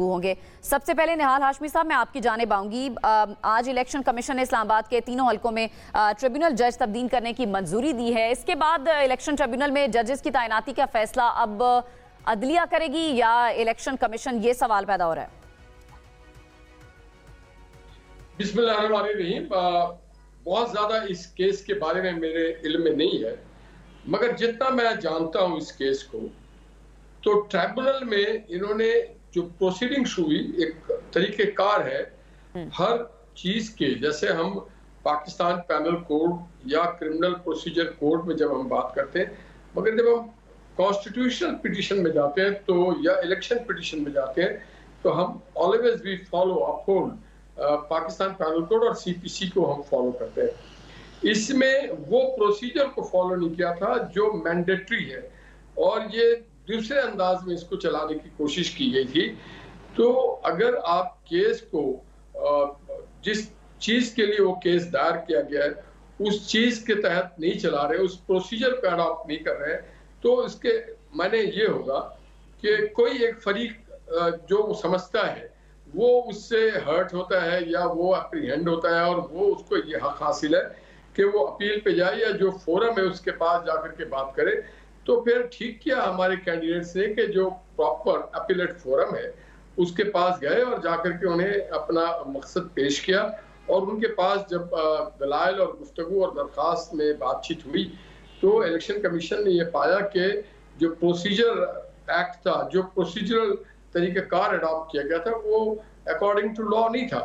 گفتگو ہوں گے. سب سے پہلے نہال ہاشمی صاحب میں آپ کی جانب آؤں گی. آج الیکشن کمیشن نے اسلام آباد کے تینوں حلقوں میں ٹریبیونل جج تبدیل کرنے کی منظوری دی ہے. اس کے بعد الیکشن ٹریبیونل میں ججز کی تعیناتی کا فیصلہ اب عدلیہ کرے گی یا الیکشن کمیشن؟ یہ سوال پیدا ہو رہا ہے. بسم اللہ الرحمن الرحیم. بہت زیادہ اس کیس کے بارے میں میرے علم میں نہیں ہے، مگر جتنا میں جانتا ہوں اس کیس کو، تو ٹریبونل میں انہوں نے جو پروسیڈنگز ہوئی ایک طریقہ کار ہے ہر چیز کے. جیسے ہم پاکستان پینل کوڈ یا کرمنل پروسیجر کوڈ میں جب ہم بات کرتے ہیں، مگر جب ہم کانسٹیٹیوشنل پٹیشن میں جاتے ہیں تو یا الیکشن پٹیشن میں جاتے ہیں تو ہم always we follow up hold Pakistan penal code اور سی پی سی کو ہم فالو کرتے ہیں. اس میں وہ پروسیجر کو فالو نہیں کیا تھا جو مینڈیٹری ہے، اور یہ دوسرے انداز میں اس کو چلانے کی کوشش کی گئی تھی. تو اگر آپ کیس کو جس چیز کے لیے وہ کیس دائر کیا گیا ہے اس چیز کے تحت نہیں چلا رہے، اس پروسیجر پہ اڈاپٹ نہیں کر رہے، تو اس کے معنی یہ ہوگا کہ کوئی ایک فریق جو سمجھتا ہے وہ اس سے ہرٹ ہوتا ہے یا وہ اپریہینڈ ہوتا ہے اور وہ اس کو یہ حق حاصل ہے کہ وہ اپیل پہ جائے یا جو فورم ہے اس کے پاس جا کر کے بات کرے. تو پھر ٹھیک کیا ہمارے کینڈیڈیٹس نے کہ جو پراپر اپیلیٹ فورم ہے اس کے پاس گئے اور جا کر کے انہیں اپنا مقصد پیش کیا، اور ان کے پاس جب دلائل اور گفتگو اور درخواست میں بات چیت ہوئی تو الیکشن کمیشن نے یہ پایا کہ جو پروسیجر ایکٹ تھا، جو پروسیجرل طریقہ کار اڈاپٹ کیا گیا تھا، وہ اکارڈنگ ٹو لا نہیں تھا.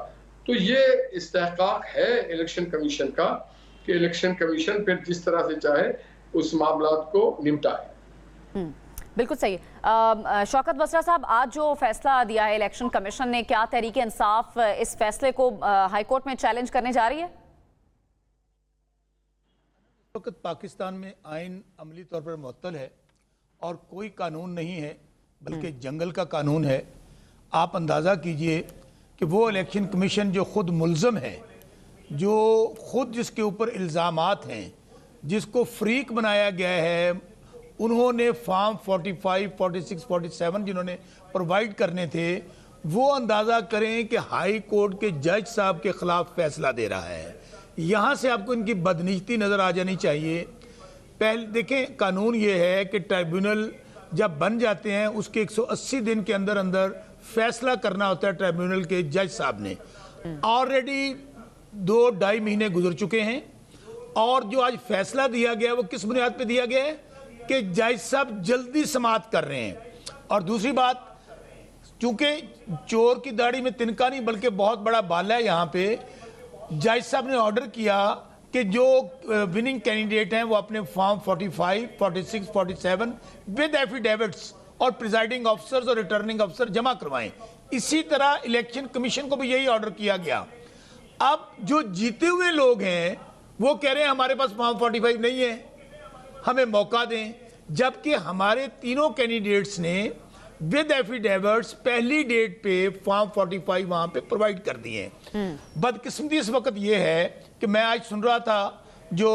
تو یہ استحقاق ہے الیکشن کمیشن کا کہ الیکشن کمیشن پھر جس طرح سے چاہے اس معاملات کو نمٹائے. بالکل صحیح. شوکت بسرا صاحب، آج جو فیصلہ دیا ہے الیکشن کمیشن نے، کیا تحریک انصاف اس فیصلے کو ہائی کورٹ میں چیلنج کرنے جا رہی ہے؟ اس وقت پاکستان میں آئین عملی طور پر معطل ہے اور کوئی قانون نہیں ہے بلکہ جنگل کا قانون ہے. آپ اندازہ کیجئے کہ وہ الیکشن کمیشن جو خود ملزم ہے، جو خود جس کے اوپر الزامات ہیں، جس کو فریق بنایا گیا ہے، انہوں نے فارم 45، 46، 47 جنہوں نے پرووائیڈ کرنے تھے، وہ اندازہ کریں کہ ہائی کورٹ کے جج صاحب کے خلاف فیصلہ دے رہا ہے. یہاں سے آپ کو ان کی بدنیتی نظر آ جانی چاہیے. پہلے دیکھیں، قانون یہ ہے کہ ٹریبیونل جب بن جاتے ہیں اس کے 180 دن کے اندر اندر فیصلہ کرنا ہوتا ہے ٹریبیونل کے جج صاحب نے. آلریڈی 2-2.5 مہینے گزر چکے ہیں، اور جو آج فیصلہ دیا گیا وہ کس بنیاد پہ دیا گیا ہے کہ جج صاحب جلدی سماعت کر رہے ہیں. اور دوسری بات، چونکہ چور کی داڑھی میں تنکا نہیں بلکہ بہت بڑا بالا ہے، یہاں پہ جج صاحب نے آرڈر کیا کہ جو وننگ کینڈیڈیٹ ہیں وہ اپنے فارم 45، 46، 47 ود ایفیڈیوٹس اور پریزائڈنگ آفیسرز اور ریٹرننگ آفیسر جمع کروائیں. اسی طرح الیکشن کمیشن کو بھی یہی آرڈر کیا گیا. اب جو جیتے ہوئے لوگ ہیں وہ کہہ رہے ہیں ہمارے پاس فارم 45 نہیں ہے، ہمیں موقع دیں، جبکہ ہمارے تینوں کینڈیڈیٹس نے ود ایفیڈیوٹس پہلی ڈیٹ پہ فارم 45 وہاں پہ پرووائیڈ کر دیے ہیں. بدقسمتی اس وقت یہ ہے کہ میں آج سن رہا تھا جو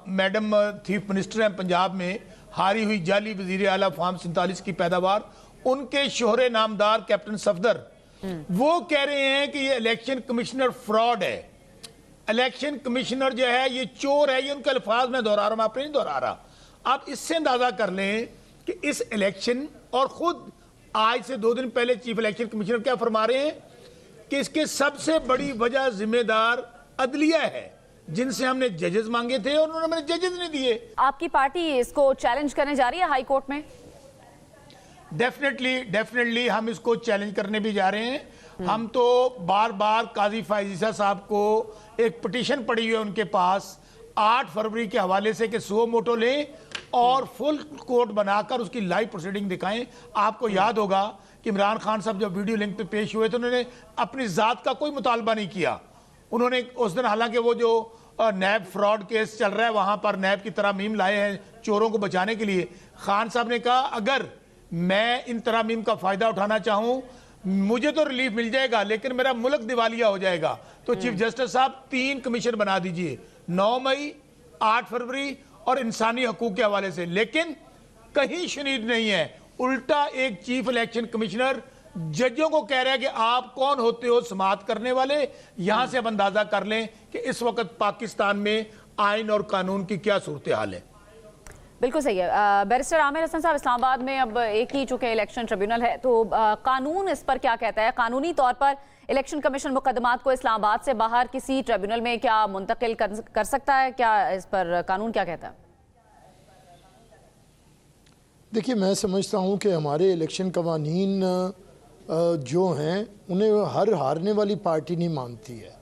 میڈم چیف منسٹر ہیں پنجاب میں، ہاری ہوئی جعلی وزیر اعلیٰ فارم 47 کی پیداوار، ان کے شوہر نامدار کیپٹن صفدر، وہ کہہ رہے ہیں کہ یہ الیکشن کمشنر فراڈ ہے، الیکشن کمشنر جو ہے یہ چور ہے. یہ ان کے الفاظ میں دہرا رہا ہوں، میں آپ نہیں دہرا رہا. آپ اس سے اندازہ کر لیں کہ اس الیکشن، اور خود آج سے 2 دن پہلے چیف الیکشن کمشنر کیا فرما رہے ہیں کہ اس کے سب سے بڑی وجہ ذمہ دار عدلیہ ہے، جن سے ہم نے ججز مانگے تھے اور انہوں نے ججز نہیں دیے. آپ کی پارٹی اس کو چیلنج کرنے جا رہی ہے ہائی کورٹ میں؟ ڈیفینیٹلی ہم اس کو چیلنج کرنے بھی جا رہے ہیں. ہم تو بار بار قاضی فائز عیسیٰ صاحب کو ایک پٹیشن پڑی ہوئی ہے ان کے پاس 8 فروری کے حوالے سے کہ سو موٹو لیں اور فل کورٹ بنا کر اس کی لائیو پروسیڈنگ دکھائیں. آپ کو یاد ہوگا کہ عمران خان صاحب جب ویڈیو لنک پہ پیش ہوئے تو انہوں نے اپنی ذات کا کوئی مطالبہ نہیں کیا. انہوں نے اس دن، حالانکہ وہ جو نیب فراڈ کیس چل رہا ہے وہاں پر نیب کی ترامیم لائے ہیں چوروں کو بچانے کے لیے، خان صاحب نے کہا اگر میں ان ترامیم کا فائدہ اٹھانا چاہوں مجھے تو ریلیف مل جائے گا لیکن میرا ملک دیوالیہ ہو جائے گا. تو چیف جسٹس صاحب 3 کمیشن بنا دیجئے، 9 مئی، 8 فروری اور انسانی حقوق کے حوالے سے. لیکن کہیں شنید نہیں ہے، الٹا ایک چیف الیکشن کمشنر जजों को कह रहा है कि आप कौन होते हो समाअत करने वाले। यहां से हम अंदाजा कर लें कि इस वक्त पाकिस्तान में आइन और कानून की क्या सूरत हाल है। बिल्कुल सही है। बैरिस्टर आमिर हसन साहब, इस्लामाबाद में अब एक ही चूंकि इलेक्शन ट्रिब्यूनल है, तो कानून इस पर क्या कहता है? कानूनी तौर पर इलेक्शन कमीशन मुकदमात को इस्लामाबाद से बाहर किसी ट्रिब्यूनल में क्या मुंतकिल कर सकता है? क्या इस पर कानून क्या कहता है? देखिए, मैं समझता हूँ कि हमारे इलेक्शन कवानीन जो हैं उन्हें हर हारने वाली पार्टी नहीं मानती है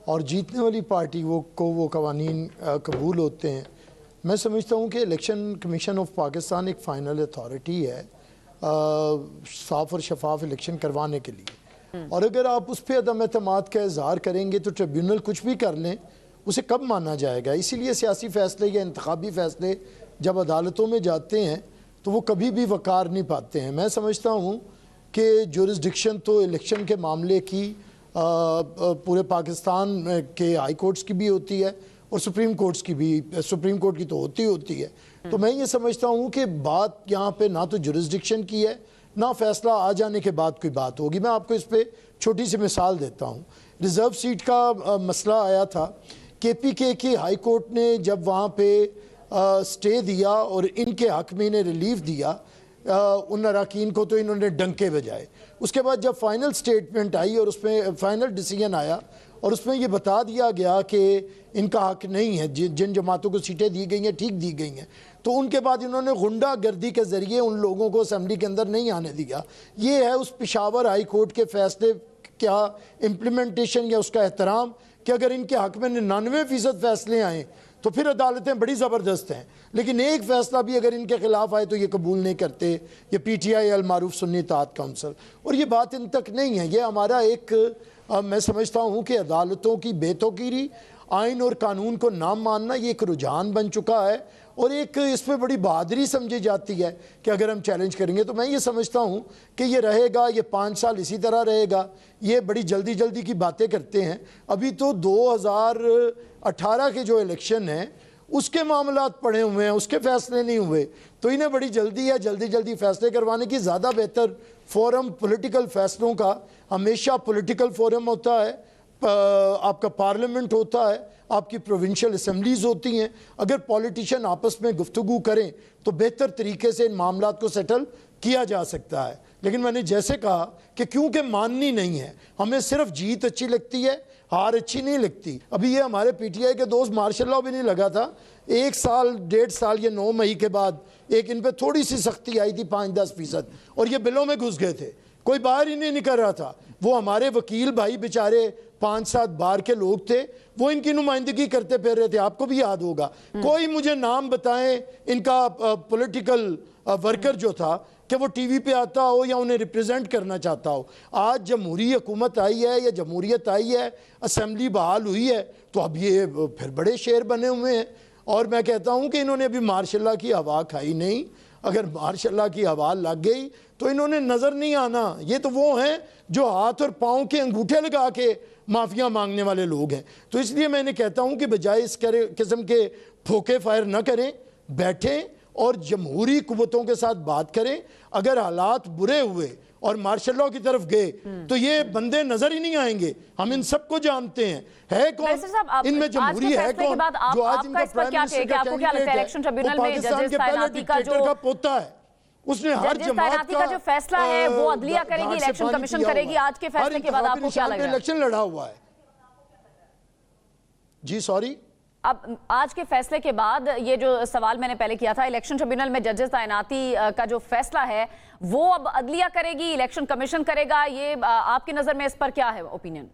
और जीतने वाली पार्टी वो कवानीन कबूल होते हैं। मैं समझता हूँ कि इलेक्शन कमीशन ऑफ पाकिस्तान एक फ़ाइनल अथॉरिटी है साफ़ और शफाफ इलेक्शन करवाने के लिए, और अगर आप उस पर अदम एतमाद का इजहार करेंगे तो ट्रिब्यूनल कुछ भी कर लें उसे कब माना जाएगा। इसीलिए सियासी फ़ैसले या इंतखाबी फ़ैसले जब अदालतों में जाते हैं तो वो कभी भी वकार नहीं पाते हैं। मैं समझता हूँ कि जुरिस्डिक्शन तो इलेक्शन के मामले की पूरे पाकिस्तान के हाई कोर्ट्स की भी होती है और सुप्रीम कोर्ट्स की भी, सुप्रीम कोर्ट की तो होती है। तो मैं ये समझता हूँ कि बात यहाँ पे ना तो जुरिस्डिक्शन की है ना फैसला आ जाने के बाद कोई बात होगी। मैं आपको इस पर छोटी सी मिसाल देता हूँ। रिज़र्व सीट का मसला आया था, KPK की हाई कोर्ट ने जब वहाँ पे स्टे दिया और इनके हक में इन्हें रिलीफ दिया उन अरकान को, तो इन्होंने डंके बजाए। उसके बाद जब फाइनल स्टेटमेंट आई और उसमें फाइनल डिसीजन आया और उसमें ये बता दिया गया कि इनका हक नहीं है, जिन जमातों को सीटें दी गई हैं ठीक दी गई हैं, तो उनके बाद इन्होंने गुंडागर्दी के ज़रिए उन लोगों को असेंबली के अंदर नहीं आने दिया। ये है उस पेशावर हाई कोर्ट के फैसले क्या इम्प्लीमेंटेशन या उसका एहतराम कि अगर इनके हक में 99% फैसले आएँ तो फिर अदालतें बड़ी ज़बरदस्त हैं, लेकिन एक फ़ैसला भी अगर इनके ख़िलाफ़ आए तो ये कबूल नहीं करते। ये PTI अल मारूफ सुन्नी इत्तेहाद काउंसिल, और ये बात इन तक नहीं है। ये हमारा एक मैं समझता हूँ कि अदालतों की बेतौकीरी, आइन और कानून को ना मानना, ये एक रुझान बन चुका है और एक इस पर बड़ी बहादुरी समझी जाती है कि अगर हम चैलेंज करेंगे। तो मैं ये समझता हूँ कि ये रहेगा, ये 5 साल इसी तरह रहेगा। ये बड़ी जल्दी की बातें करते हैं। अभी तो 2018 के जो इलेक्शन हैं उसके मामलात पड़े हुए हैं, उसके फैसले नहीं हुए, तो इन्हें बड़ी जल्दी है जल्दी फैसले करवाने की। ज़्यादा बेहतर फोरम पॉलिटिकल फैसलों का हमेशा पॉलिटिकल फोरम होता है, आपका पार्लियामेंट होता है, आपकी प्रोविंशियल असम्बलीज़ होती हैं। अगर पॉलिटिशियन आपस में गुफ्तगू करें तो बेहतर तरीके से इन मामलात को सेटल किया जा सकता है। लेकिन मैंने जैसे कहा कि क्योंकि माननी नहीं है, हमें सिर्फ जीत अच्छी लगती है, हार अच्छी नहीं लगती। अभी ये हमारे PTI के दोस्त मार्शल लॉ भी नहीं लगा था, 1 साल 1.5 साल या 9 मई के बाद एक इन पे थोड़ी सी सख्ती आई थी 5-10% और ये बिलों में घुस गए थे, कोई बाहर ही नहीं निकल रहा था। वो हमारे वकील भाई बेचारे 5-7 बार के लोग थे, वो इनकी नुमाइंदगी करते फिर रहे थे। आपको भी याद होगा, कोई मुझे नाम बताएं इनका पॉलिटिकल वर्कर जो था कि वो टीवी पे आता हो या उन्हें रिप्रेजेंट करना चाहता हो। आज जमहूरी हुकूमत आई है या जमहूरियत आई है, असेंबली बहाल हुई है, तो अब ये फिर बड़े शेर बने हुए हैं। और मैं कहता हूँ कि इन्होंने अभी मार्शल लॉ की हवा खाई नहीं। अगर मार्शल लॉ की हवा लग गई तो इन्होंने नज़र नहीं आना। ये तो वो हैं जो हाथ और पाँव के अंगूठे लगा के माफिया मांगने वाले लोग हैं। तो इसलिए मैंने कहता हूँ कि बजाय इस किस्म के फोके फायर न करें, बैठें और जमहूरी कुव्वतों के साथ बात करें। अगर हालात बुरे हुए और मार्शल लॉ की तरफ गए तो ये बंदे नजर ही नहीं आएंगे। हम इन सबको जानते हैं, है कौन इनमें जमहूरी है कौन जो आज इनका प्राइम मिनिस्टर पाकिस्तान के पहले डिक्टेटर का पोता है। उसने हर जमात का जो फैसला है वो अदलिया करेगी, इलेक्शन कमीशन करेगी। आज के फैसले के बाद आपको क्या लग रहा है? इलेक्शन लड़ा हुआ है जी, सॉरी। अब आज के फैसले के बाद ये जो सवाल मैंने पहले किया था, इलेक्शन ट्रिब्यूनल में जजेस तैनाती का जो फैसला है वो अब अदलिया करेगी, इलेक्शन कमीशन करेगा, ये आपकी नजर में इस पर क्या है ओपिनियन?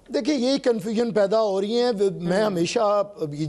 देखिए, ये कंफ्यूजन पैदा हो रही है। मैं हमेशा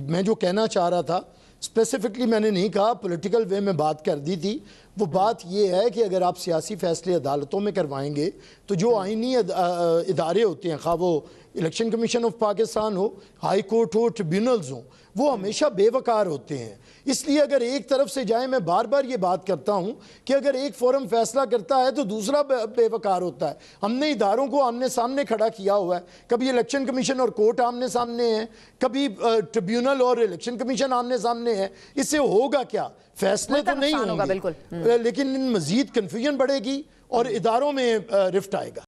मैं जो कहना चाह रहा था स्पेसिफिकली मैंने नहीं कहा, पॉलिटिकल वे में बात कर दी थी। वो बात ये है कि अगर आप सियासी फैसले अदालतों में करवाएंगे तो जो आइनी इदारे होते हैं, खा वो इलेक्शन कमीशन ऑफ पाकिस्तान हो, हाई कोर्ट हो, ट्रिब्यूनल्स हो, वो हमेशा बेवकार होते हैं। इसलिए अगर एक तरफ से जाए, मैं बार बार ये बात करता हूँ कि अगर एक फोरम फैसला करता है तो दूसरा बेवकार होता है। हमने इदारों को आमने सामने खड़ा किया हुआ है, कभी इलेक्शन कमीशन और कोर्ट आमने सामने है, कभी ट्रिब्यूनल और इलेक्शन कमीशन आमने सामने है। इससे होगा क्या? फैसले तो नहीं होंगे, लेकिन मजीद कन्फ्यूजन बढ़ेगी اور اداروں میں رفٹ آئے گا.